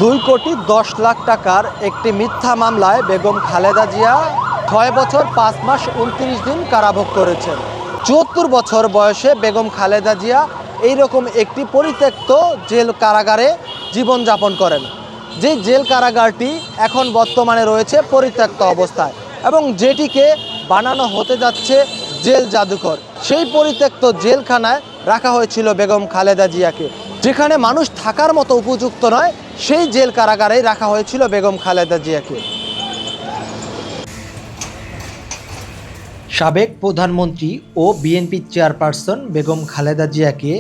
2,10,00,000 টাকার একটি মিথ্যা মামলায় বেগম খালেদা জিয়া 6 বছর 5 মাস 29 দিন কারাভোগ করেছেন। 74 বছর বয়সে বেগম খালেদা জিয়া এইরকম একটি পরিত্যক্ত জেল কারাগারে জীবনযাপন করেন, যে জেল কারাগারটি এখন বর্তমানে রয়েছে পরিত্যক্ত অবস্থায় এবং যেটিকে বানানো হতে যাচ্ছে জেল জাদুঘর। সেই পরিত্যক্ত জেলখানায় রাখা হয়েছিল বেগম খালেদা জিয়াকে, যেখানে মানুষ থাকার মতো উপযুক্ত নয়, সেই জেল কারাগারেই রাখা হয়েছিল বেগম খালেদা জিয়াকে। সাবেক প্রধানমন্ত্রী ও বিএনপি চেয়ারপারসন বেগম খালেদা জিয়াকে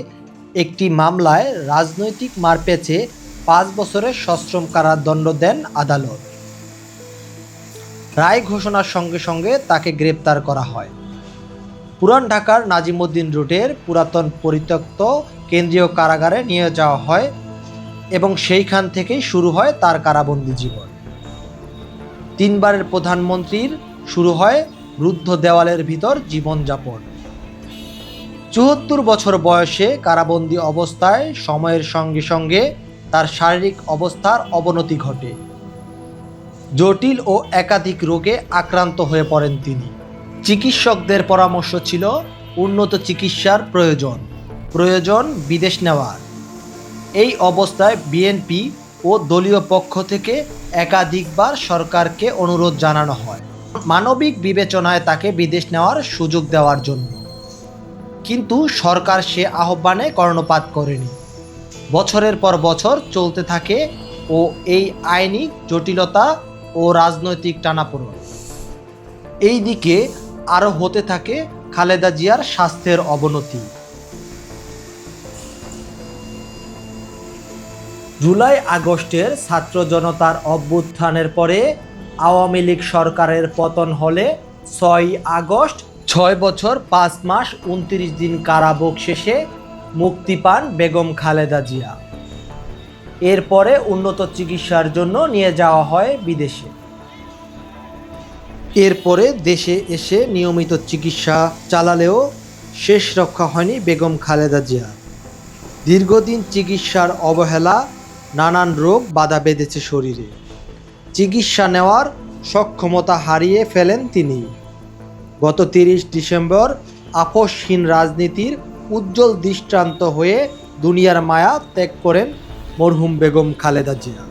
একটি মামলায় রাজনৈতিক মারপ্যাচে 5 বছরের সশ্রম কারাদণ্ড দেন আদালত। রায় ঘোষণার সঙ্গে সঙ্গে তাকে গ্রেপ্তার করা হয়। পুরান ঢাকার নাজিমউদ্দিন রোডের পুরাতন পরিত্যক্ত কেন্দ্রীয় কারাগারে নিয়ে যাওয়া হয় এবং সেইখান থেকেই শুরু হয় তার কারাবন্দী জীবন। 3 বারের প্রধানমন্ত্রীর শুরু হয় রুদ্ধ দেওয়ালের ভিতর জীবনযাপন। 74 বছর বয়সে কারাবন্দী অবস্থায় সময়ের সঙ্গে সঙ্গে তার শারীরিক অবস্থার অবনতি ঘটে। জটিল ও একাধিক রোগে আক্রান্ত হয়ে পড়েন তিনি। চিকিৎসকদের পরামর্শ ছিল উন্নত চিকিৎসার প্রয়োজন বিদেশ নেওয়ার। এই অবস্থায় বিএনপি ও দলীয় পক্ষ থেকে একাধিকবার সরকারকে অনুরোধ জানানো হয় মানবিক বিবেচনায় তাকে বিদেশ নেওয়ার সুযোগ দেওয়ার জন্য, কিন্তু সরকার সে আহ্বানে কর্ণপাত করেনি। বছরের পর বছর চলতে থাকে ও এই আইনি জটিলতা ও রাজনৈতিক টানাপোড়েন। এই দিকে আরও হতে থাকে খালেদা জিয়ার স্বাস্থ্যের অবনতি। জুলাই আগস্টের ছাত্র জনতার অভ্যুত্থানের পরে আওয়ামী লীগ সরকারের পতন হলে 6 আগস্ট 6 বছর 5 মাস 29 দিন কারাভোগ শেষে মুক্তি পান বেগম খালেদা জিয়া। এরপরে উন্নত চিকিৎসার জন্য নিয়ে যাওয়া হয় বিদেশে। এরপরে দেশে এসে নিয়মিত চিকিৎসা চালালেও শেষ রক্ষা হয়নি বেগম খালেদা জিয়া। দীর্ঘদিন চিকিৎসার অবহেলা, নানান রোগ বাধা বেঁধেছে শরীরে। চিকিৎসা নেওয়ার সক্ষমতা হারিয়ে ফেলেন তিনি। গত 30 ডিসেম্বর আপোষহীন রাজনীতির উজ্জ্বল দৃষ্টান্ত হয়ে দুনিয়ার মায়া ত্যাগ করেন মরহুম বেগম খালেদা জিয়া।